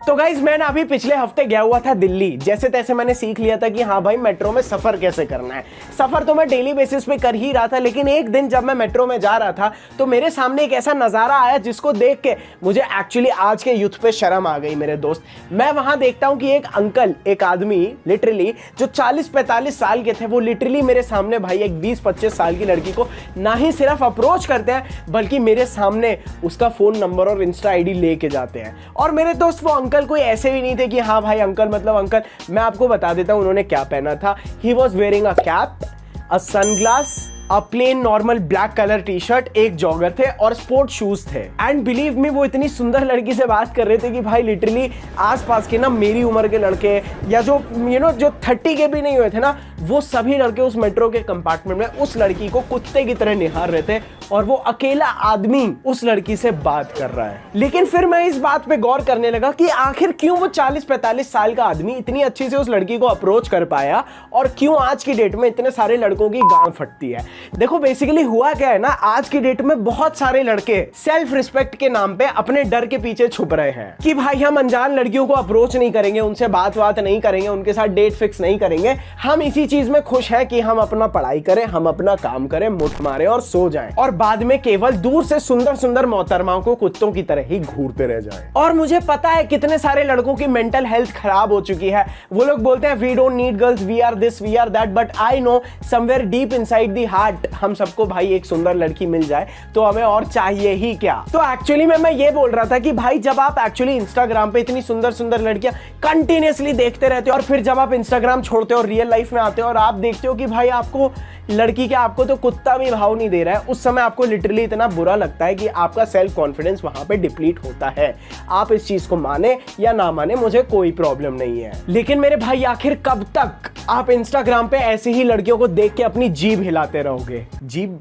तो गाइज मैं ना अभी पिछले हफ्ते गया हुआ था दिल्ली। जैसे तैसे मैंने सीख लिया था कि हाँ भाई मेट्रो में सफर कैसे करना है। सफर तो मैं डेली बेसिस पे कर ही रहा था, लेकिन एक दिन जब मैं मेट्रो में जा रहा था तो मेरे सामने एक ऐसा नजारा आया जिसको देख के मुझे एक्चुअली आज के यूथ पे शर्म आ गई। मेरे दोस्त, मैं वहां देखता हूं कि एक अंकल, एक आदमी लिटरली जो 40-45 साल के थे, वो लिटरली मेरे सामने भाई एक 20-25 साल की लड़की को ना ही सिर्फ अप्रोच करते हैं बल्कि मेरे सामने उसका फोन नंबर और इंस्टा आईडी लेके जाते हैं। और मेरे दोस्त वो अंकल कोई ऐसे भी नहीं थे कि हाँ भाई अंकल मतलब अंकल। मैं आपको बता देता हूं उन्होंने क्या पहना था। He was wearing a cap, a sunglass, a plain normal black colour T shirt, एक जॉगर थे और स्पोर्ट शूज थे। एंड बिलीव मी, वो इतनी सुंदर लड़की से बात कर रहे थे कि भाई लिटरली आसपास के ना मेरी उम्र के लड़के या जो जो 30 के भी नहीं हुए थे ना, वो सभी लड़के उस मेट्रो के कंपार्टमेंट में उस लड़की को कुत्ते की तरह निहार रहे थे और वो अकेला आदमी उस लड़की से बात कर रहा है। लेकिन फिर मैं इस बात पे गौर करने लगा कि आखिर क्यों वो 40-45 साल का आदमी इतनी अच्छी से उस लड़की को अप्रोच कर पाया और क्यों आज की डेट में इतने सारे लड़कों की गांड फटती है। देखो बेसिकली हुआ क्या है ना, आज की डेट में बहुत सारे लड़के सेल्फ रिस्पेक्ट के नाम पे अपने डर के पीछे छुप रहे हैं कि भाई हम अनजान लड़कियों को अप्रोच नहीं करेंगे, उनसे बात नहीं करेंगे, उनके साथ डेट फिक्स नहीं करेंगे। हम इसी चीज में खुश है कि हम अपना पढ़ाई करें, हम अपना काम करें, मुठ मारे और सो जाएं और बाद में केवल दूर से सुंदर सुंदर मोहतरमाओं को कुत्तों की तरह ही घूरते रह जाएं। और मुझे पता है कितने सारे लड़कों की मेंटल हेल्थ खराब हो चुकी है। वो लोग बोलते हैं we don't need girls, we are this, we are that, but I know somewhere deep inside the heart हम सबको भाई एक सुंदर लड़की मिल जाए तो हमें और चाहिए ही क्या। तो एक्चुअली मैं ये बोल रहा था कि भाई जब आप एक्चुअली इंस्टाग्राम पे इतनी सुंदर सुंदर लड़कियां कंटिन्यूअसली देखते रहते हो और फिर जब आप इंस्टाग्राम छोड़ते हो और रियल लाइफ में आते हो और आप देखते हो कि भाई आपको लड़की के आपको तो कुत्ता भी भाव नहीं दे रहा है, उस समय आपको लिटरली इतना बुरा लगता है कि आपका सेल्फ कॉन्फिडेंस वहां पे डिप्लीट होता है। आप इस चीज को माने या ना माने मुझे कोई प्रॉब्लम नहीं है, लेकिन मेरे भाई आखिर कब तक आप इंस्टाग्राम पे ऐसी ही लड़कियों को देख के अपनी जीभ हिलाते रहोगे? जीभ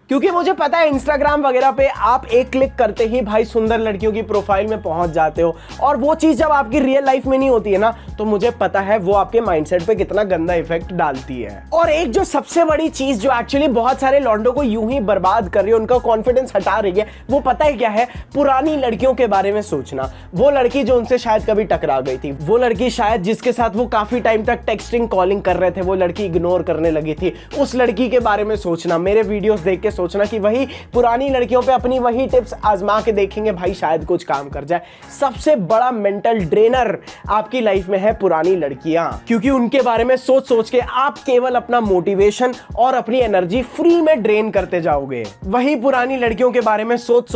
क्योंकि मुझे पता है इंस्टाग्राम वगैरह पे आप एक क्लिक करते ही भाई सुंदर लड़कियों की प्रोफाइल में पहुंच जाते हो और वो चीज जब आपकी रियल लाइफ में नहीं होती है ना, तो मुझे पता है वो आपके माइंडसेट पे कितना गंदा इफेक्ट डालती है। और एक जो सबसे बड़ी चीज जो एक्चुअली बहुत सारे लौंडों को यूं ही बर्बाद कर रही है, उनका कॉन्फिडेंस हटा रही है, वो पता है क्या है? पुरानी लड़कियों के बारे में सोचना। वो लड़की जो उनसे शायद कभी टकरा गई थी, वो लड़की शायद जिसके साथ वो काफी टाइम तक टेक्सटिंग कॉलिंग कर रहे थे, वो लड़की इग्नोर करने लगी थी, उस लड़की के बारे में सोचना। मेरे वीडियोस देख के सोचना कि वही पुरानी लड़कियों पे अपनी वही टिप्स आजमा के देखेंगे, भाई शायद कुछ काम कर जाए। सबसे बड़ा मेंटल ड्रेनर आपकी लाइफ में है पुरानी लड़कियां, क्योंकि उनके बारे में सोच सोच के आप केवल अपना मोटिवेशन और अपनी एनर्जी फ्री में ड्रेन करते जाओगे। वही पुरानी लड़कियों के बारे में सोच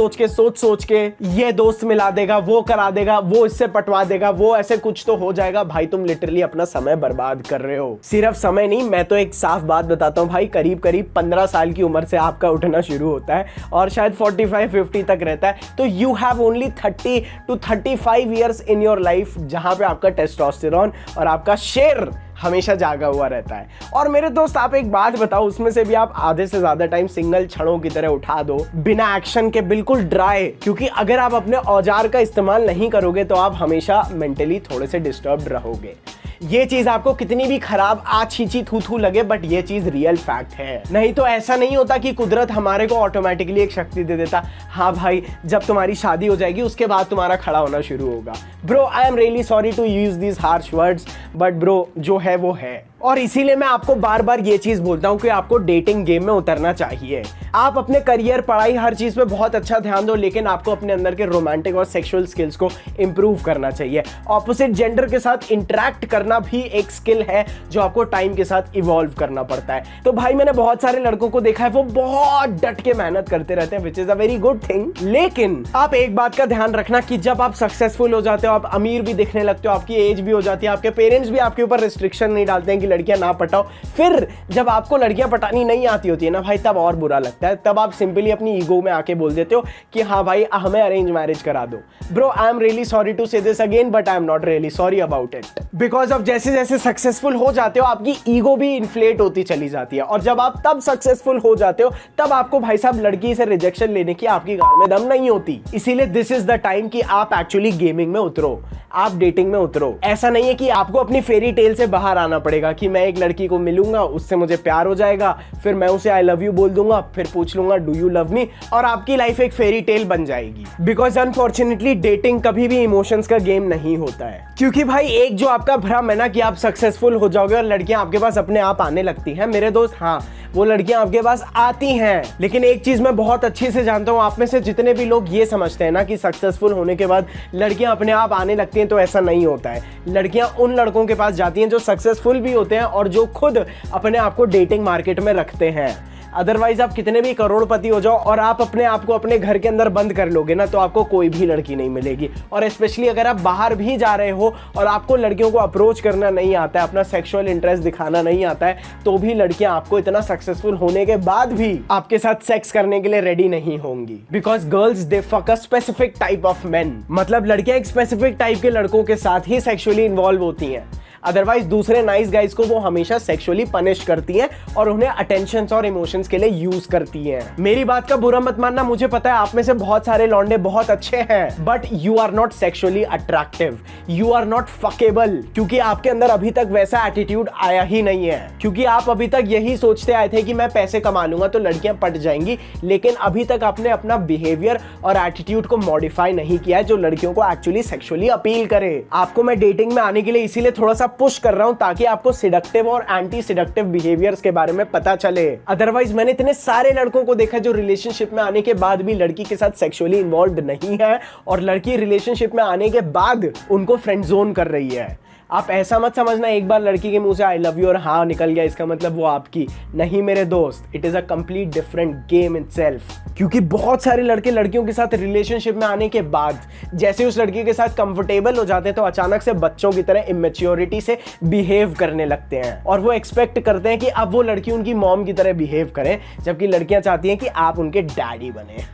सोच के ये दोस्त मिला देगा, वो करा देगा, वो इससे पटवा देगा, वो ऐसे कुछ तो हो जाएगा। भाई तुम लिटरली अपना समय बर्बाद कर रहे हो। सिर्फ समय नहीं, मैं तो एक साफ बात बताता हूं भाई, करीब 15 साल की उम्र से आपका उठना शुरू होता है और शायद 45-50 तक रहता है। तो you have only 30 to 35 years in your life जहां पे आपका टेस्टोस्टेरोन और आपका शेर हमेशा जागा हुआ रहता है। और मेरे दोस्त आप एक बात बताओ, उसमें से भी आप आधे से ज्यादा टाइम सिंगल छड़ों की तरह उठा दो बिना एक्शन के, बिल्कुल ड्राई, क्योंकि अगर आप अपने औजार का इस्तेमाल नहीं करोगे तो आप हमेशा मेंटली थोड़े से डिस्टर्ब्ड रहोगे। ये चीज आपको कितनी भी खराब आछीची थू लगे, बट ये चीज रियल फैक्ट है। नहीं तो ऐसा नहीं होता कि कुदरत हमारे को ऑटोमेटिकली एक शक्ति दे देता, हाँ भाई जब तुम्हारी शादी हो जाएगी उसके बाद तुम्हारा खड़ा होना शुरू होगा। Bro I am really sorry to use this harsh words, but bro जो है वो है। और इसीलिए मैं आपको बार बार ये चीज बोलता हूं कि आपको डेटिंग गेम में उतरना चाहिए। आप अपने करियर, पढ़ाई, हर चीज पे बहुत अच्छा ध्यान दो, लेकिन आपको अपने अंदर के रोमांटिक और सेक्सुअल स्किल्स को इंप्रूव करना चाहिए। ऑपोजिट जेंडर के साथ इंटरेक्ट करना भी एक स्किल है जो आपको टाइम के साथ इवॉल्व करना पड़ता है। तो भाई मैंने बहुत सारे लड़कों को देखा है, वो बहुत डट के मेहनत करते रहते हैं, which is a very good thing. लेकिन आप एक बात का ध्यान रखना कि जब आप सक्सेसफुल हो जाते हो, आप अमीर भी दिखने लगते हो, आपकी एज भी हो जाती है, आपके पेरेंट्स भी आपके ऊपर रिस्ट्रिक्शन नहीं डालते हैं कि लड़कियां ना पटाओ, फिर जब आपको लड़कियां पटानी नहीं आती होती है ना भाई, तब और बुरा लगता है। तब आप सिंपली अपनी ईगो में आके बोल देते हो कि हाँ भाई हमें अरेंज मैरिज करा दो। Bro I am really sorry to say this again, but I am not really sorry about it, because जब जैसे जैसे सक्सेसफुल हो जाते हो आपकी ईगो भी इन्फ्लेट होती चली जाती है, और जब आप तब सक्सेसफुल हो जाते हो तब आपको भाई साहब लड़की से रिजेक्शन लेने की आपकी गाड़ में दम नहीं होती। इसीलिए दिस इज द टाइम कि आप एक्चुअली गेमिंग में उतरो, आप डेटिंग में उतरो। ऐसा नहीं है कि आपको अपनी फेरी टेल से बाहर आना पड़ेगा कि मैं एक लड़की को मिलूंगा, उससे मुझे प्यार हो जाएगा, फिर मैं उसे आई लव यू बोल दूंगा, फिर पूछ लूंगा डू यू लव मी, और आपकी लाइफ एक फेरी टेल बन जाएगी। बिकॉज अनफॉर्चुनेटली डेटिंग कभी भी इमोशंस का गेम नहीं होता है। क्योंकि भाई एक जो आपका भ्रम है ना कि आप सक्सेसफुल हो जाओगे और लड़कियां आपके पास अपने आप आने लगती हैं, मेरे दोस्त हाँ वो लड़कियां आपके पास आती हैं, लेकिन एक चीज मैं बहुत अच्छे से जानता हूं, आप में से जितने भी लोग ये समझते हैं ना कि सक्सेसफुल होने के बाद लड़कियां अपने आप आने लगती हैं, तो ऐसा नहीं होता है। लड़कियां उन लड़कों के पास जाती हैं जो सक्सेसफुल भी होते हैं और जो खुद अपने आप को डेटिंग मार्केट में रखते हैं। अदरवाइज आप कितने भी करोड़पति हो जाओ और आप अपने आप को अपने घर के अंदर बंद कर लोगे ना, तो आपको कोई भी लड़की नहीं मिलेगी। और स्पेशली अगर आप बाहर भी जा रहे हो और आपको लड़कियों को अप्रोच करना नहीं आता है, अपना सेक्सुअल इंटरेस्ट दिखाना नहीं आता है, तो भी लड़कियां आपको इतना सक्सेसफुल होने के बाद भी आपके साथ सेक्स करने के लिए रेडी नहीं होंगी। Because girls they fuck a specific type of main, मतलब लड़कियां एक स्पेसिफिक टाइप के लड़कों के साथ ही सेक्सुअली इन्वॉल्व होती हैं। अदरवाइज दूसरे नाइस गाइज को वो हमेशा सेक्सुअली पनिश करती हैं और उन्हें अटेंशंस और इमोशंस के लिए यूज करती हैं। मेरी बात का बुरा मत मानना, मुझे पता है आप में से बहुत सारे लौंडे बहुत अच्छे हैं, but you are not sexually attractive, you are not fuckable, क्योंकि आपके अंदर अभी तक वैसा एटीट्यूड आया ही नहीं है। क्योंकि आप अभी तक यही सोचते आए थे कि मैं पैसे कमा लूंगा तो लड़कियां पट जाएंगी, लेकिन अभी तक आपने अपना बिहेवियर और एटीट्यूड को मॉडिफाई नहीं किया है जो लड़कियों को एक्चुअली सेक्सुअली अपील करे। आपको मैं डेटिंग में आने के लिए इसीलिए थोड़ा सा पुश कर रहा हूं ताकि आपको सिडक्टिव और एंटी सिडक्टिव बिहेवियर्स के बारे में पता चले। अदरवाइज मैंने इतने सारे लड़कों को देखा जो रिलेशनशिप में आने के बाद भी लड़की के साथ सेक्सुअली इन्वॉल्व नहीं है, और लड़की रिलेशनशिप में आने के बाद उनको फ्रेंड जोन कर रही है। आप ऐसा मत समझना एक बार लड़की के मुंह से आई लव यू और हाँ निकल गया इसका मतलब वो आपकी नहीं। मेरे दोस्त, it is a complete different game itself. क्योंकि बहुत सारे लड़के लड़कियों के साथ रिलेशनशिप में आने के बाद जैसे उस लड़की के साथ कंफर्टेबल हो जाते हैं तो अचानक से बच्चों की तरह इमेच्योरिटी से बिहेव करने लगते हैं, और वो एक्सपेक्ट करते हैं कि अब वो लड़की उनकी मॉम की तरह बिहेव करे, जबकि लड़कियां चाहती हैं कि आप उनके डैडी बने।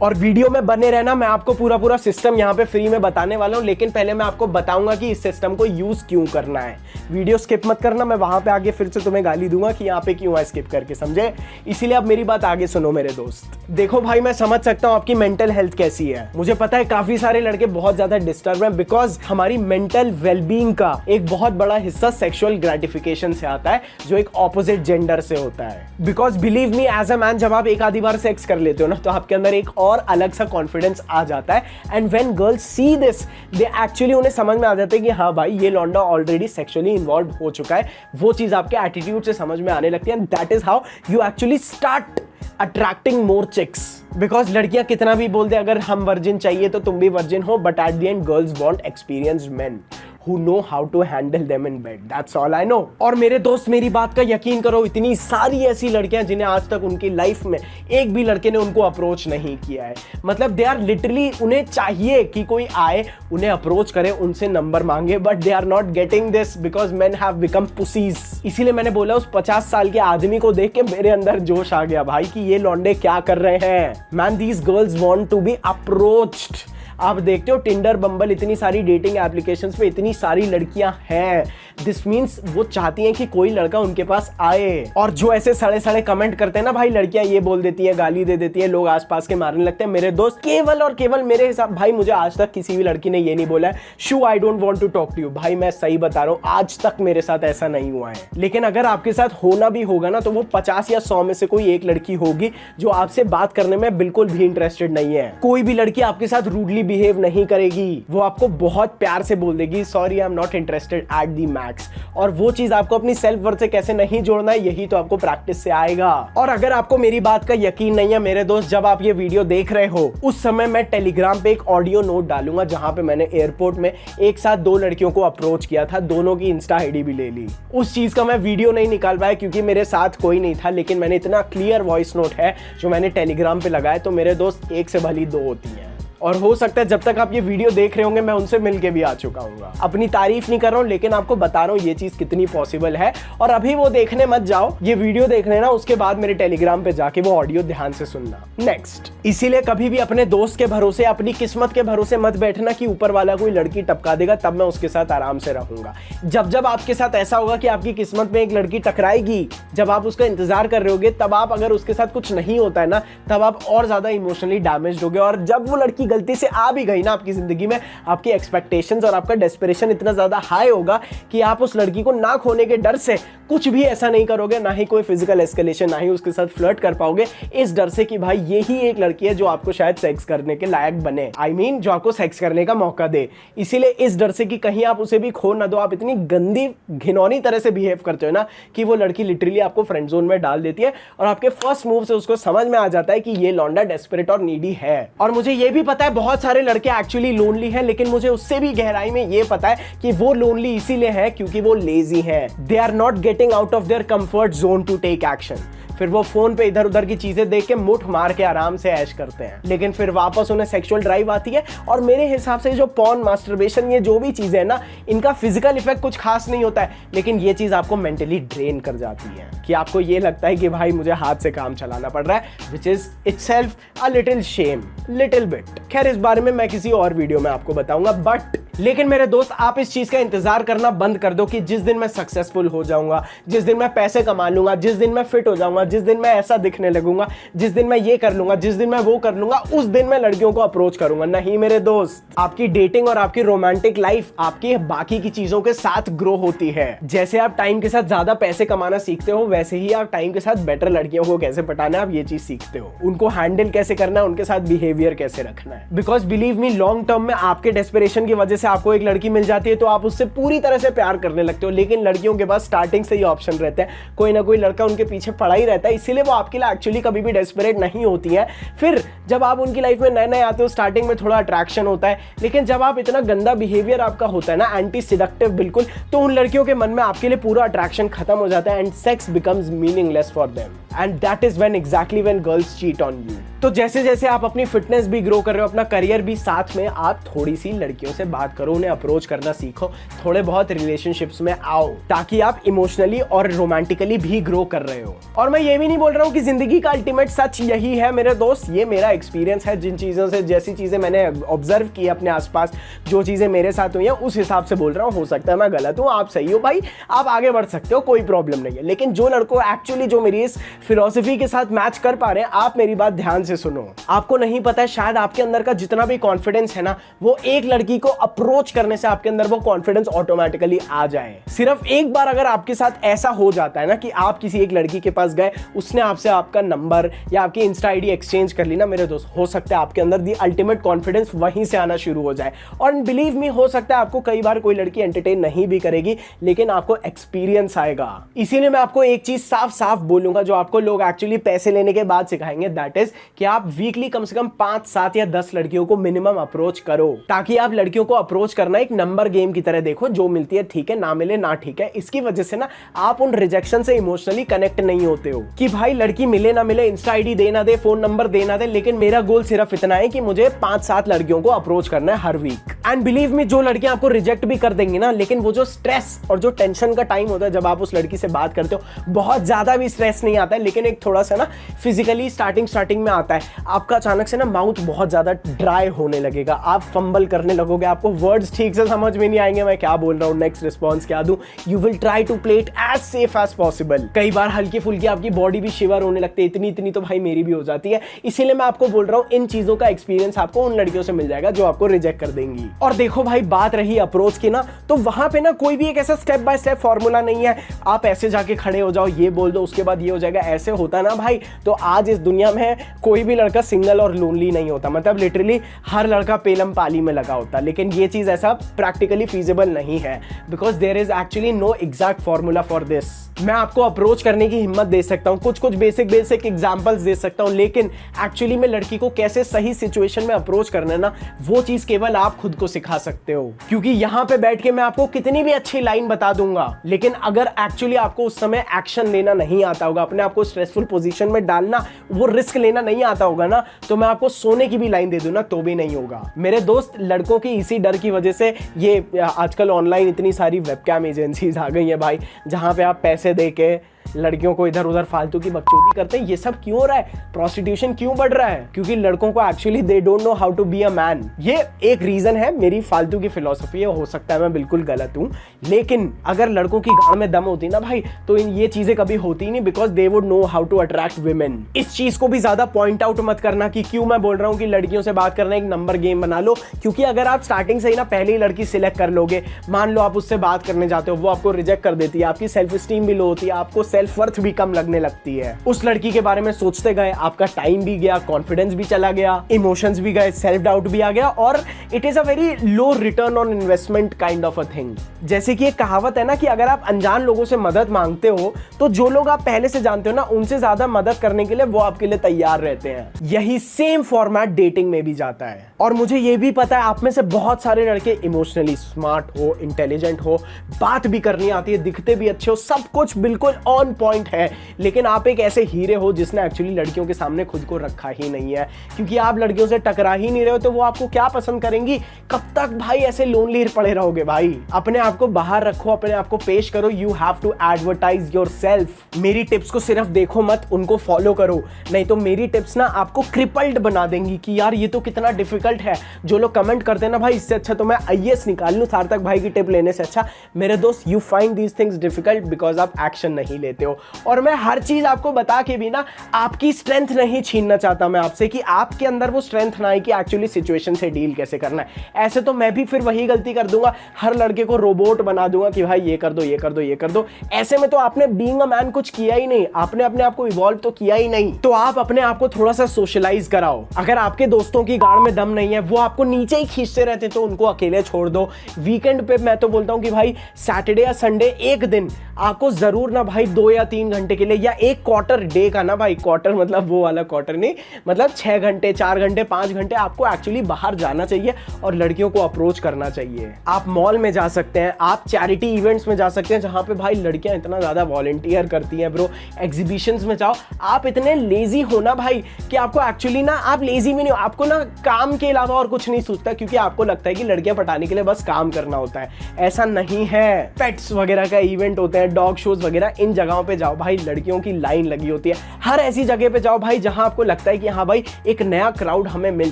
और वीडियो में बने रहना, मैं आपको पूरा सिस्टम यहाँ पे फ्री में बताने वाला हूँ, लेकिन पहले मैं आपको बताऊंगा कि इस सिस्टम को यूज क्यों करना है। वीडियो स्किप मत करना, मैं वहां पे आगे फिर से तुम्हें गाली दूंगा कि यहाँ पे क्यों है स्किप करके, समझे? इसीलिए अब मेरी बात आगे सुनो मेरे दोस्त। देखो भाई, मैं समझ सकता हूँ आपकी मेंटल हेल्थ कैसी है। मुझे पता है काफी सारे लड़के बहुत ज्यादा डिस्टर्ब हैं, बिकॉज हमारी मेंटल वेलबींग का एक बहुत बड़ा हिस्सा सेक्सुअल ग्रेटिफिकेशन से आता है, जो एक ऑपोजिट जेंडर से होता है। Because believe me as a man, जब आप एक आधी बार सेक्स कर लेते हो ना, तो आपके अंदर एक और अलग सा कॉन्फिडेंस आ जाता है। And when girls see this, they actually, उन्हें समझ में आ जाता है कि हाँ भाई ये लौंडा ऑलरेडी सेक्सुअली इन्वॉल्व हो चुका है। वो चीज आपके एटीट्यूड से समझ में आने लगती है, and that is how you actually start attracting more chicks. बिकॉज लड़कियां कितना भी बोल दे अगर हम वर्जिन चाहिए तो तुम भी वर्जिन हो, but at the end girls want experienced main who know how to handle them in bed. That's all I know. और मेरे दोस्त, मेरी बात का यकीन करो, इतनी सारी ऐसी लड़कियां जिन्हें आज तक उनकी लाइफ में एक भी लड़के ने उनको अप्रोच नहीं किया है। मतलब दे आर लिटरली, उन्हें चाहिए कि कोई आए उन्हें अप्रोच करे, उनसे नंबर मांगे, but they are not getting this because men have become pussies. इसीलिए मैंने बोला उस 50 साल के आदमी को देख के मेरे अंदर जोश आ गया भाई कि ये लौंडे क्या कर रहे हैं। Man, these girls want to be approached. आप देखते हो टिंडर, बम्बल, इतनी सारी डेटिंग एप्लीकेशंस पे इतनी सारी लड़कियां हैं। दिस मीन्स वो चाहती हैं कि कोई लड़का उनके पास आए। और जो ऐसे सड़े सड़े कमेंट करते हैं ना भाई, लड़कियां ये बोल देती है, गाली दे देती है, लोग आसपास के मारने लगते हैं। मेरे दोस्त, केवल और केवल मेरे हिसाब, भाई मुझे आज तक किसी भी लड़की ने ये नहीं बोला है so I don't want to talk to you. भाई मैं सही बता रहा हूँ, आज तक मेरे साथ ऐसा नहीं हुआ है। लेकिन अगर आपके साथ होना भी होगा ना, तो वो 50 या 100 में से कोई एक लड़की होगी जो आपसे बात करने में बिल्कुल भी इंटरेस्टेड नहीं है। कोई भी लड़की आपके साथ रूडली बिहेव नहीं करेगी, वो आपको बहुत प्यार से बोल देगी sorry I am not interested at the max. और वो चीज आपको अपनी सेल्फ वर्थ से कैसे नहीं जोड़ना है, यही तो आपको प्रैक्टिस से आएगा। और अगर आपको मेरी बात का यकीन नहीं है मेरे दोस्त, जब आप ये वीडियो देख रहे हो उस समय मैं टेलीग्राम पे एक ऑडियो नोट डालूंगा जहां पे मैंने एयरपोर्ट में एक साथ 2 लड़कियों को अप्रोच किया था, दोनों की इंस्टा आईडी भी ले ली। उस चीज का मैं वीडियो नहीं निकाल पाया क्योंकि मेरे साथ कोई नहीं था, लेकिन मैंने इतना क्लियर वॉइस नोट है जो मैंने टेलीग्राम पे लगाया। तो मेरे दोस्त, 1 से भली 2 होती हैं। और हो सकता है जब तक आप ये वीडियो देख रहे होंगे मैं उनसे मिलके भी आ चुका हूँ। अपनी तारीफ नहीं कर रहा हूँ, लेकिन आपको बता रहा हूँ ये चीज कितनी पॉसिबल है। और अभी वो देखने मत जाओ, ये वीडियो देख लेना, उसके बाद मेरे टेलीग्राम पे जाके वो ऑडियो ध्यान से सुनना। नेक्स्ट, इसीलिए कभी भी अपने दोस्त के भरोसे, अपनी किस्मत के भरोसे मत बैठना कि ऊपर वाला कोई लड़की टपका देगा तब मैं उसके साथ आराम से रहूंगा। जब जब आपके साथ ऐसा होगा कि आपकी किस्मत में एक लड़की टकराएगी, जब आप उसका इंतजार कर रहे होगे, तब आप अगर उसके साथ कुछ नहीं होता है ना, तब आप और ज्यादा इमोशनली डैमेज्ड होगे। और जब वो लड़की गलती से आ भी गई ना आपकी जिंदगी में, आपकी एक्सपेक्टेशंस और आपका डेस्परेशन इतना ज्यादा हाई होगा कि आप उस लड़की को ना खोने के डर से कुछ भी ऐसा नहीं करोगे, ना ही कोई फिजिकल एस्केलेशन, ना ही उसके साथ फ्लर्ट कर पाओगे, इस डर से कि भाई यही एक लड़की है जो आपको शायद सेक्स करने के लायक बने, जो आपको सेक्स करने का मौका दे। इसीलिए इस डर से कि कहीं आप उसे भी खो ना दो, आप इतनी गंदी घिनौनी तरह से बिहेव करते हो ना कि वो लड़की लिटरली आपको फ्रेंड जोन में डाल देती है और आपके फर्स्ट मूव से उसको समझ में आ जाता है कि ये लौंडा डेस्परेट और नीडी है। और मुझे ये भी पता है बहुत सारे लड़के एक्चुअली लोनली हैं, लेकिन मुझे उससे भी गहराई में ये पता है कि वो लोनली इसीलिए है क्योंकि वो लेजी हैं। They are not getting out of their comfort zone to take action. फिर वो फोन पे इधर उधर की चीजें देख के मुठ मार के आराम से ऐश करते हैं, लेकिन फिर वापस उन्हें सेक्सुअल ड्राइव आती है। और मेरे हिसाब से जो पॉर्न, मास्टरबेशन, ये जो भी चीजें हैं ना, इनका फिजिकल इफेक्ट कुछ खास नहीं होता है, लेकिन ये चीज आपको मेंटली ड्रेन कर जाती है कि आपको ये लगता है कि भाई मुझे हाथ से काम चलाना पड़ रहा है, which is itself a little shame, little bit. खैर इस बारे में मैं किसी और वीडियो में आपको बताऊंगा। लेकिन मेरे दोस्त, आप इस चीज का इंतजार करना बंद कर दो कि जिस दिन मैं सक्सेसफुल हो जाऊंगा, जिस दिन मैं पैसे कमा लूंगा, जिस दिन मैं फिट हो जाऊंगा, जिस दिन मैं ऐसा दिखने लगूंगा, जिस दिन मैं ये कर लूंगा, जिस दिन मैं वो कर लूंगा, उस दिन मैं लड़कियों को अप्रोच करूंगा। नहीं मेरे दोस्त, आपकी डेटिंग और आपकी रोमांटिक लाइफ आपकी बाकी की चीजों के साथ ग्रो होती है। जैसे आप टाइम के साथ ज्यादा पैसे कमाना सीखते हो, वैसे ही आप टाइम के साथ बेटर लड़कियों को कैसे पटाना है, आप ये चीज सीखते हो। उनको हैंडल कैसे करना है, उनके साथ बिहेवियर कैसे रखना है। Because believe me, long term में आपके डेस्परेशन की वजह से आपको एक लड़की मिल जाती है तो आप उससे पूरी तरह से प्यार करने लगते हो, लेकिन लड़कियों के पास स्टार्टिंग से ही ऑप्शन रहते हैं, कोई ना कोई लड़का उनके पीछे पड़ा ही रहता है, इसीलिए वो आपके लिए एक्चुअली कभी भी डेस्परेट नहीं होती है। फिर जब आप उनकी लाइफ में नए नए आते हो, स्टार्टिंग में थोड़ा अट्रैक्शन होता है, लेकिन जब आप इतना गंदा बिहेवियर आपका होता है ना, एंटी सिडक्टिव बिल्कुल, तो उन लड़कियों के मन में आपके लिए पूरा अट्रैक्शन खत्म हो जाता है and sex becomes meaningless for them. And that is when exactly when girls cheat on you. तो जैसे जैसे आप अपनी फिटनेस भी ग्रो कर रहे हो, अपना करियर भी, साथ में आप थोड़ी सी लड़कियों से बात करो, उन्हें अप्रोच करना सीखो, थोड़े बहुत रिलेशनशिप्स में आओ, ताकि आप इमोशनली और रोमांटिकली भी ग्रो कर रहे हो। और मैं ये भी नहीं बोल रहा हूँ कि जिंदगी का अल्टीमेट सच यही है मेरे दोस्त, ये मेरा एक्सपीरियंस है, जिन चीजों से, जैसी चीजें मैंने ऑब्जर्व की अपने आसपास, जो चीजें मेरे साथ हुई हैं, उस हिसाब से बोल रहा हूँ। हो सकता है मैं गलत हूँ, आप सही हो भाई, आप आगे बढ़ सकते हो, कोई प्रॉब्लम नहीं है। लेकिन जो लड़को एक्चुअली जो मेरी इस फिलॉसफी के साथ मैच कर पा रहे हैं, आप मेरी बात ध्यान से सुनो। आपको नहीं पता है, शायद आपके अंदर का जितना भी कॉन्फिडेंस है ना, वो एक लड़की को अप्रोच करने से आपके अंदर वो कॉन्फिडेंस ऑटोमेटिकली आ जाए। सिर्फ एक बार अगर आपके साथ ऐसा हो जाता है ना कि आप किसी एक लड़की के पास गए, उसने आपसे आपका नंबर या आपकी इंस्टा आईडी एक्सचेंज कर ली ना मेरे दोस्त, हो सकता है आपके अंदर दी अल्टीमेट कॉन्फिडेंस वहीं से आना शुरू हो जाए। और बिलीव मी, हो सकता है आपको कई बार कोई लड़की एंटरटेन नहीं भी करेगी, लेकिन आपको एक्सपीरियंस आएगा। इसीलिए मैं आपको एक चीज साफ साफ बोलूंगा, जो आपको लोग एक्चुअली पैसे लेने के बाद सिखाएंगे, दैट इज कि आप वीकली कम से कम 5, 7 या 10 लड़कियों को मिनिमम अप्रोच करो, ताकि आप लड़कियों को अप्रोच करना एक नंबर गेम की तरह देखो, जो मिलती है ठीक है, ना मिले ना ठीक है। इसकी वजह से ना आप उन रिजेक्शन से इमोशनली कनेक्ट नहीं होते हो कि भाई लड़की मिले ना मिले, इंस्टा आईडी दे ना दे, फोन नंबर दे ना दे, लेकिन मेरा गोल सिर्फ इतना है कि मुझे 5-7 लड़कियों को अप्रोच करना है हर वीक। एंड बिलीव मी, जो लड़कियां आपको रिजेक्ट भी कर देंगी ना, लेकिन वो जो स्ट्रेस और जो टेंशन का टाइम होता है जब आप उस लड़की से बात करते हो, बहुत ज्यादा भी स्ट्रेस नहीं आता है, लेकिन एक थोड़ा सा ना फिजिकली स्टार्टिंग में आता है। आपका अचानक से ना माउथ बहुत ज्यादा ड्राई होने लगेगा, आप फंबल करने लगोगे, आपको वर्ड्स ठीक से समझ में नहीं आएंगे मैं क्या बोल रहा हूँ, नेक्स्ट रिस्पॉन्स क्या दूं। You will try to play it as safe as possible. कई बार हल्की फुल्की आपकी बॉडी भी शिवर होने लगती है, इतनी तो भाई मेरी भी हो जाती है। इसीलिए मैं आपको बोल रहा हूँ, इन चीजों का एक्सपीरियंस आपको उन लड़कियों से मिल जाएगा जो आपको रिजेक्ट कर देंगी। और देखो भाई, बात रही अप्रोच की ना, तो वहां पे ना कोई भी एक ऐसा स्टेप बाय स्टेप फॉर्मूला नहीं है, आप ऐसे जाके खड़े हो जाओ, ये बोल दो, उसके बाद ये हो जाएगा, ऐसे होता ना भाई तो आज इस दुनिया में कोई भी लड़का सिंगल और लोनली नहीं होता। मतलब लिटरली हर लड़का पेलम पाली में लगा होता, लेकिन ये चीज ऐसा प्रैक्टिकली फीजिबल नहीं है, because there is actually no exact formula for this. मैं आपको अप्रोच करने की हिम्मत दे सकता हूँ, कुछ बेसिक एग्जांपल्स दे सकता हूँ, लेकिन एक्चुअली में लड़की को कैसे सही सिचुएशन में अप्रोच करना है ना, वो चीज केवल आप खुद को सिखा सकते हो, क्योंकि यहाँ पे बैठ के मैं आपको कितनी भी अच्छी लाइन बता दूंगा, लेकिन अगर एक्चुअली आपको उस समय एक्शन लेना नहीं आता होगा, अपने आपको स्ट्रेसफुल पोजीशन में डालना, वो रिस्क लेना नहीं आता होगा ना, तो मैं आपको सोने की भी लाइन दे दूं ना तो भी नहीं होगा। मेरे दोस्त, लड़कों की इसी डर की वजह से ये आजकल ऑनलाइन इतनी सारी वेबकैम एजेंसीज आ गई हैं भाई, जहां पे आप पैसे दे के लड़कियों को इधर उधर फालतू की बकचोदी करते हैं। ये सब क्यों हो रहा है? प्रोस्टिट्यूशन क्यों बढ़ रहा है? क्योंकि लड़कों को actually they don't know how to be a man. ये एक रीजन है, मेरी फालतू की फिलॉसफी है, हो सकता है मैं बिल्कुल गलत हूं, लेकिन अगर लड़कों की गांड में दम होती ना भाई, तो ये चीजें कभी होती नहीं, because they would know how to attract women. इस चीज को भी ज्यादा पॉइंट आउट मत करना कि क्यों मैं बोल रहा हूं कि लड़कियों से बात करना एक नंबर गेम बना लो, क्योंकि अगर आप स्टार्टिंग से ही ना पहले ही लड़की सिलेक्ट कर लोगे, मान लो आप उससे बात करने जाते हो, वो आपको रिजेक्ट कर देती है, आपकी सेल्फ स्टीम भी लो होती है, आपको सेल्फ वर्थ भी कम लगने लगती है, उस लड़की के बारे में सोचते गए आपका टाइम भी गया, कॉन्फिडेंस भी चला गया, इमोशंस भी गए, सेल्फ डाउट भी आ गया, और it is a very low return on investment kind of a thing. जैसे कि एक कहावत है ना कि अगर आप अनजान लोगों से मदद मांगते हो, तो जो लोग आप पहले से जानते हो ना, उनसे ज्यादा मदद करने के लिए वो आपके लिए तैयार रहते हैं। यही सेम फॉर्मेट डेटिंग में भी जाता है। और मुझे ये भी पता है आप में से बहुत सारे लड़के इमोशनली स्मार्ट हो, इंटेलिजेंट हो, बात भी करनी आती है, दिखते भी अच्छे हो, सब कुछ बिल्कुल ऑन पॉइंट है, लेकिन आप एक ऐसे हीरे हो जिसने एक्चुअली लड़कियों के सामने खुद को रखा ही नहीं है, क्योंकि आप लड़कियों से टकरा ही नहीं रहे हो, तो वो आपको क्या पसंद करेंगी? कब तक भाई ऐसे लोनली पड़े रहोगे भाई? अपने आप को बाहर रखो, अपने आप को पेश करो। You have to advertise yourself. मेरी टिप्स को सिर्फ देखो मत, उनको फॉलो करो, नहीं तो मेरी टिप्स ना आपको क्रिपल्ड बना देंगी कि यार ये तो कितना डिफिकल्ट है। जो लोग कमेंट करते हैं ना भाई, इससे अच्छा तो मैं आईएएस निकाल लूं सार्थक भाई की टिप लेने से अच्छा। मेरे दोस्त, you find these things difficult because आप एक्शन नहीं लेते हो। और मैं हर चीज आपको बता के भी ना आपकी स्ट्रेंथ नहीं छीनना चाहता मैं आपसे, कि आपके अंदर वो स्ट्रेंथ ना आए कि एक्चुअली सिचुएशन से डील कैसे करना है। ऐसे तो मैं भी फिर वही गलती कर दूंगा, हर लड़के को रोबोट बना दूंगा कि भाई ये कर दो, ये कर दो, ये कर दो। ऐसे में तो आपने बीइंग अ मैन कुछ किया ही नहीं, आपने अपने आप को इवॉल्व तो किया ही नहीं। तो आप अपने आप को थोड़ा सा सोशलाइज कराओ। अगर आपके दोस्तों की गाड़ में दम नहीं है, वो आपको नीचे ही खींचते रहते, तो उनको अकेले छोड़ दो। वीकेंड पे मैं तो बोलता हूं कि भाई सैटरडे या संडे एक दिन आपको जरूर ना भाई 2 या 3 घंटे के लिए, या एक क्वार्टर डे का ना भाई, क्वार्टर मतलब वो वाला क्वार्टर नहीं, मतलब 6 घंटे, 4 घंटे, 5 घंटे आपको एक्चुअली बाहर जाना चाहिए और लड़कियों को अप्रोच करना चाहिए। आप मॉल में जा सकते हैं, आप चैरिटी इवेंट्स में जा सकते हैं जहां पे भाई लड़कियां इतना ज्यादा वॉलंटियर करती हैं ब्रो। एग्जीबिशंस में जाओ। आप इतने लेजी हो ना भाई कि आपको एक्चुअली ना, आप लेजी भी नहीं हो, आपको ना काम के अलावा और कुछ नहीं सोचता, क्योंकि आपको लगता है कि लड़कियां पटाने के लिए बस काम करना होता है। ऐसा नहीं है। पेट्स वगैरह का इवेंट होते हैं, डॉग शोज वगैरह, इन जगहों पे जाओ भाई, लड़कियों की लाइन लगी होती है। हर ऐसी जगह पे जाओ भाई जहां आपको लगता है कि हाँ भाई एक नया क्राउड हमें मिल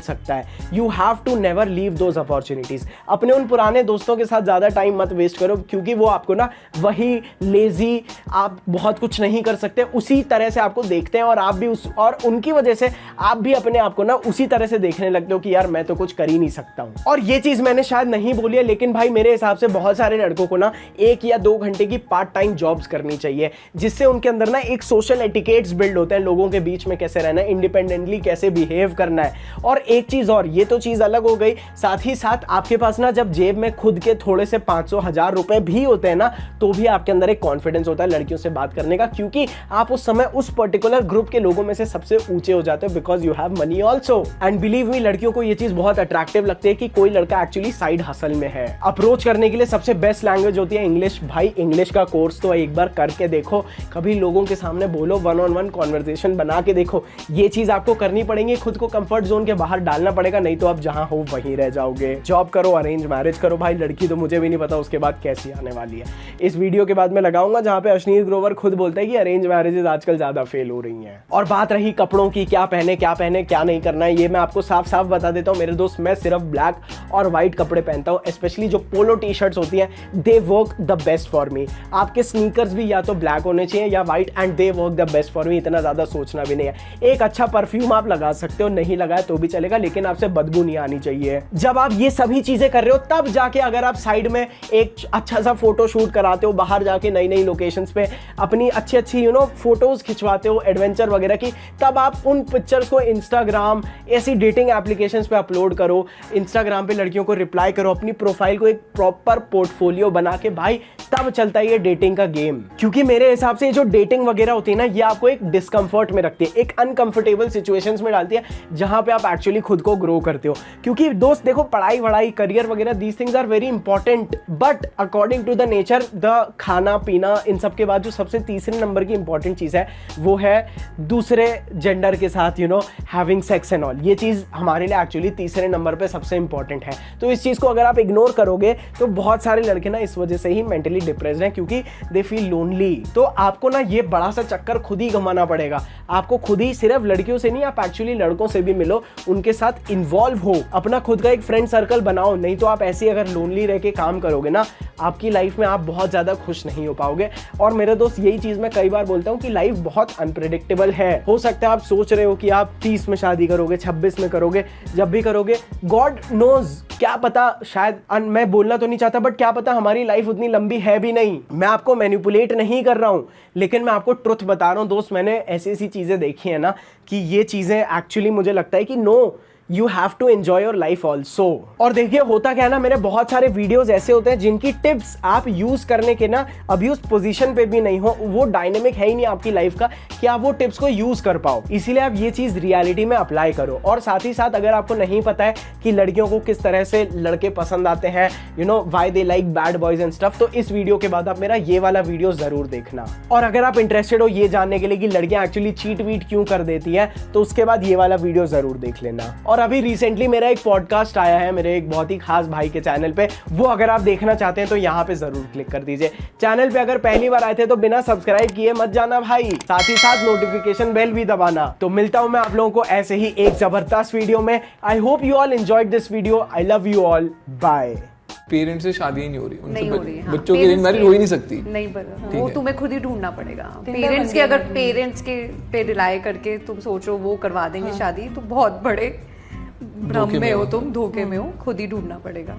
सकता है। You have to never leave those opportunities. अपने उन पुराने दोस्तों के साथ ज्यादा टाइम मत वेस्ट करो, क्योंकि वो आपको ना वही लेजी, आप बहुत कुछ नहीं कर सकते, उसी तरह से आपको देखते हैं, और आप भी उस, और उनकी वजह से आप भी अपने आप को ना उसी तरह से देखने लगते हो कि यार मैं तो कुछ कर ही नहीं सकता हूं। और ये चीज मैंने शायद नहीं बोली है, लेकिन भाई मेरे हिसाब से बहुत सारे लड़कों को ना 1 या 2 घंटे की पार्ट टाइम जॉब्स करनी चाहिए, जिससे उनके अंदर ना एक सोशल एटिकेट्स बिल्ड होते हैं, लोगों के बीच में कैसे रहना है, इंडिपेंडेंटली कैसे बिहेव करना है। और एक चीज और, ये तो चीज अलग हो गई, साथ ही साथ आपके पास ना जब जेब में खुद के थोड़े से 500-1000 रुपए भी होते हैं ना, तो भी आपके अंदर एक कॉन्फिडेंस होता है लड़कियों से बात करने का, क्योंकि आप उस समय उस पर्टिकुलर ग्रुप के लोगों में से सबसे ऊंचे हो जाते हो, because you have money also. And believe मी, लड़कियों को ये चीज बहुत अट्रैक्टिव लगती है कि कोई लड़का एक्चुअली साइड हसल में है। अप्रोच करने के लिए सबसे बेस्ट लैंग्वेज होती है इंग्लिश। भाई इंग्लिश का कोर्स तो एक बार करके देखो, कभी लोगों के सामने बोलो, 1-on-1 कॉन्वर्सेशन बना के देखो। ये चीज आपको करनी पड़ेगी, खुद को कंफर्ट जोन के बाहर डालना पड़ेगा, नहीं तो आप जहां हो वहीं रह जाओगे। जॉब करो, अरेंज मैरिज करो भाई, लड़की तो मुझे भी नहीं पता उसके बाद कैसी आने वाली है। इस वीडियो के बाद मैं लगाऊंगा जहां पे अश्नीर ग्रोवर खुद बोलता है कि अरेंज मैरिजेस आजकल ज्यादा फेल हो रही हैं। और बात रही कपड़ों की, क्या पहने क्या नहीं करना है, ये मैं आपको साफ साफ बता देता हूं मेरे दोस्त। मैं सिर्फ ब्लैक और व्हाइट कपड़े पहनता हूं, स्पेशली जो पोलो टी शर्ट्स होती हैं, they work the best for me. आपके स्नीकर्स भी या तो ब्लैक होने चाहिए या white, and they work the best for me. इतना ज्यादा सोचना भी नहीं है। एक अच्छा परफ्यूम आप लगा सकते हो, नहीं लगाए तो भी चलेगा, लेकिन आपसे बदबू नहीं आनी चाहिए। जब आप ये सभी चीजें कर रहे हो, तब जाके अगर आप साइड में एक अच्छा सा फोटो शूट कराते हो, बाहर जाके नई नई लोकेशंस पे अपनी अच्छी अच्छी फोटोज खिंचवाते हो एडवेंचर वगैरह की, तब आप उन पिक्चर्स को इंस्टाग्राम, ऐसी डेटिंग एप्लीकेशंस पे अपलोड करो। इंस्टाग्राम पे लड़कियों को रिप्लाई करो, अपनी प्रोफाइल को एक प्रॉपर पोर्टफोलियो बना के भाई तब चलता है ये डेटिंग का गेम। क्योंकि मेरे हिसाब से जो डेटिंग वगैरह होती है ना, ये आपको एक डिस्कम्फर्ट में रखती है, एक अनकंफर्टेबल सिचुएशंस में डालती है, जहां पे आप एक्चुअली खुद को ग्रो करते हो। क्योंकि दोस्त देखो, पढ़ाई वढ़ाई करियर वगैरह these things are very important, but according to the nature the खाना पीना, इन सब के बाद जो सबसे तीसरे नंबर की इंपॉर्टेंट चीज़ है वो है दूसरे जेंडर के साथ हैविंग सेक्स एंड ऑल। ये चीज़ हमारे लिए एक्चुअली तीसरे नंबर पे सबसे इंपॉर्टेंट है। तो इस चीज़ को अगर आप इग्नोर करोगे तो बहुत सारे लड़के ना इस वजह से ही मेंटली डिप्रेस्ड हैं, क्योंकि दे फील लोनली। तो आपको ना ये बड़ा सा चक्कर खुद ही घुमाना पड़ेगा। आपको खुद ही, सिर्फ लड़कियों से नहीं, आप एक्चुअली लड़कों से भी मिलो, उनके साथ इन्वॉल्व हो, अपना खुद का एक फ्रेंड सर्कल बनाओ। नहीं तो आप ऐसे अगर लोनली रह के काम करोगे ना, आपकी लाइफ में आप बहुत ज़्यादा खुश नहीं हो पाओगे। और मेरे दोस्त, यही चीज़ मैं कई बार बोलता हूँ कि लाइफ बहुत अनप्रेडिक्टेबल है। हो सकता है आप सोच रहे हो कि आप 30 में शादी करोगे, 26 में करोगे, जब भी करोगे, गॉड नोज, क्या पता, शायद मैं बोलना तो नहीं चाहता, बट क्या पता हमारी लाइफ उतनी लंबी है भी नहीं। मैं आपको मैनिपुलेट नहीं कर रहा हूँ, लेकिन मैं आपको ट्रुथ बता रहा हूँ दोस्त। मैंने ऐसी ऐसी चीज़ें देखी है ना कि ये चीज़ें एक्चुअली मुझे लगता है कि no, you have to enjoy your life also. और देखिए होता क्या है ना, मेरे बहुत सारे वीडियोस ऐसे होते हैं जिनकी टिप्स आप यूज करने के ना अभी उस पोजीशन पे भी नहीं हो, वो डायनेमिक है ही नहीं आपकी लाइफ का कि आप वो टिप्स को यूज कर पाओ। इसीलिए आप ये चीज रियलिटी में अप्लाई करो। और साथ ही साथ अगर आपको नहीं पता है कि लड़कियों को किस तरह से लड़के पसंद आते हैं, why they like bad boys and stuff, तो इस वीडियो के बाद आप मेरा ये वाला वीडियो जरूर देखना। और अगर आप इंटरेस्टेड हो ये जानने के लिए कि लड़कियां एक्चुअली चीट वीट क्यों कर देती है, तो उसके बाद ये वाला वीडियो जरूर देख लेना। और अभी रिसेंटली मेरा एक पॉडकास्ट आया है मेरे एक बहुत ही खास भाई के चैनल पे, वो अगर आप देखना चाहते हैं तो यहाँ पे जरूर क्लिक कर दीजिए। चैनल पे अगर पहली बार आए थे तो बिना सब्सक्राइब किए मत जाना भाई, साथ ही साथ नोटिफिकेशन बेल भी दबाना। तो मिलता हूं मैं आप लोगों को ऐसे ही एक जबरदस्त वीडियो में। I hope you all enjoyed this video. I love you all, bye. Parents से शादी नहीं हो रही, नहीं हो रही, हाँ, बच्चों की अरेंज मैरिज हो ही नहीं सकती। नहीं, वो तुम्हें खुद ही ढूंढना पड़ेगा। पेरेंट्स के, अगर पेरेंट्स के पे रिलाय करके तुम सोचो वो करवा देंगे शादी, तो बहुत बड़े भ्रम में हो तुम, धोखे में हो, खुद ही ढूंढना पड़ेगा।